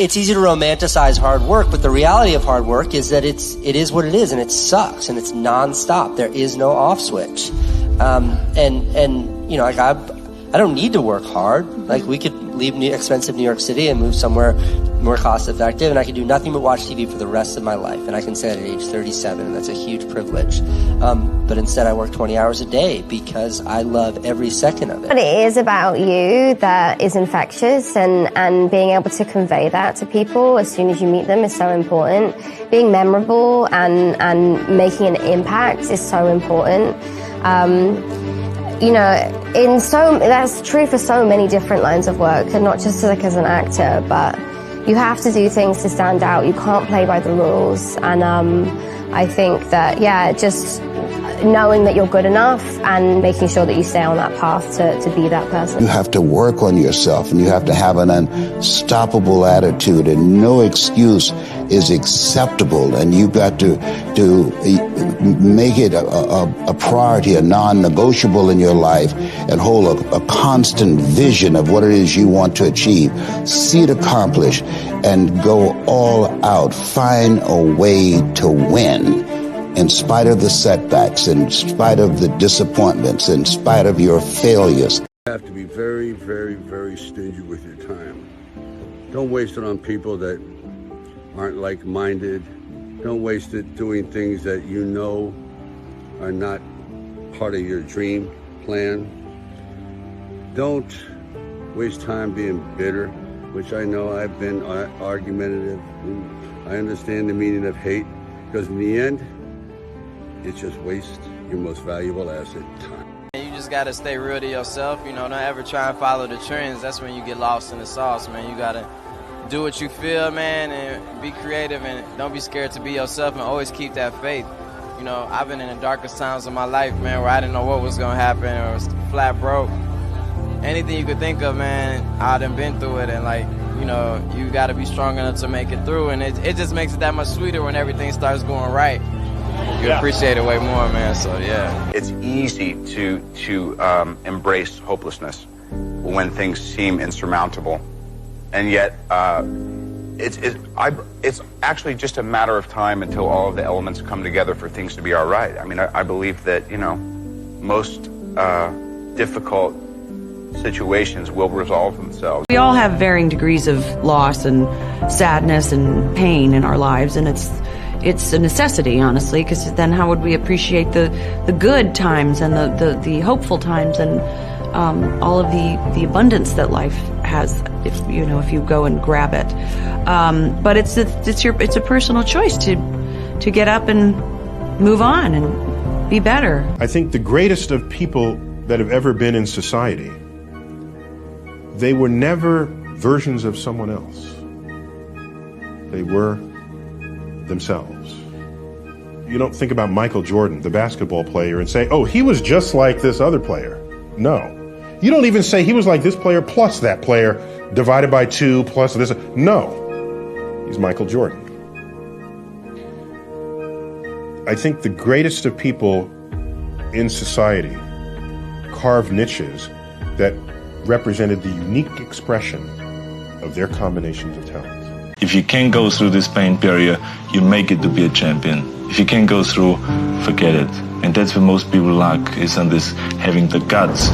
it's easy to romanticize hard work, but the reality of hard work is that it is what it is, and it sucks, and it's nonstop. There is no off switch. And you know, like I don't need to work hard. Like, we could leave expensive New York City and move somewhere more cost effective, and I could do nothing but watch TV for the rest of my life. And I can say that at age 37, and that's a huge privilege. But instead I work 20 hours a day because I love every second of it. But it is about you that is infectious, and being able to convey that to people as soon as you meet them is so important. Being memorable and making an impact is so important. You know, that's true for so many different lines of work, and not just like as an actor, but you have to do things to stand out. You can't play by the rules. And I think that, yeah, just knowing that you're good enough and making sure that you stay on that path to be that person. You have to work on yourself, and you have to have an unstoppable attitude, and no excuse is acceptable, and you've got to make it a priority, a non-negotiable in your life, and hold a constant vision of what it is you want to achieve. See it accomplished and go all out. Find a way to win. In spite of the setbacks, in spite of the disappointments, in spite of your failures. You have to be very, very, very stingy with your time. Don't waste it on people that aren't like-minded. Don't waste it doing things that you know are not part of your dream plan. Don't waste time being bitter, which I know I've been argumentative. I understand the meaning of hate, because in the end, it just wastes your most valuable asset, time. You just gotta stay real to yourself, you know, don't ever try and follow the trends. That's when you get lost in the sauce, man. You gotta do what you feel, man, and be creative, and don't be scared to be yourself, and always keep that faith. You know, I've been in the darkest times of my life, man, where I didn't know what was gonna happen, or was flat broke. Anything you could think of, man, I done been through it, and like, you know, you gotta be strong enough to make it through, and it just makes it that much sweeter when everything starts going right. You appreciate it way more, man, so yeah. It's easy to embrace hopelessness when things seem insurmountable. And yet, it's actually just a matter of time until all of the elements come together for things to be all right. I mean, I believe that, you know, most difficult situations will resolve themselves. We all have varying degrees of loss and sadness and pain in our lives, and it's a necessity, honestly, because then how would we appreciate the good times and the hopeful times and all of the abundance that life has, if you go and grab it. But it's a personal choice to get up and move on and be better. I think the greatest of people that have ever been in society, they were never versions of someone else. They were themselves. You don't think about Michael Jordan, the basketball player, and say, oh, he was just like this other player. No. You don't even say he was like this player plus that player divided by 2 plus this. No. He's Michael Jordan. I think the greatest of people in society carved niches that represented the unique expression of their combinations of talents. If you can't go through this pain period, you make it to be a champion. If you can't go through, forget it. And that's what most people lack, is on this, having the guts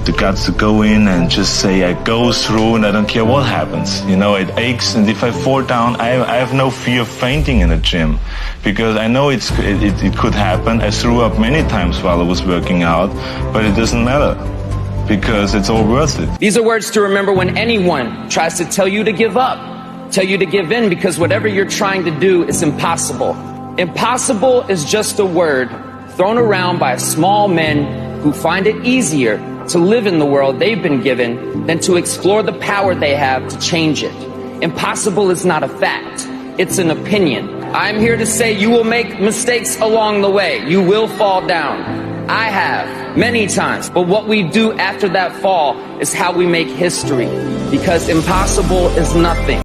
to go in and just say, I go through and I don't care what happens. You know, it aches, and if I fall down, I have no fear of fainting in a gym, because I know it could happen. I threw up many times while I was working out, but it doesn't matter, because it's all worth it. These are words to remember when anyone tries to tell you to give up, tell you to give in, because whatever you're trying to do is impossible. Impossible is just a word thrown around by small men who find it easier to live in the world they've been given than to explore the power they have to change it. Impossible is not a fact, it's an opinion. I'm here to say you will make mistakes along the way. You will fall down. I have, many times. But what we do after that fall is how we make history, because impossible is nothing.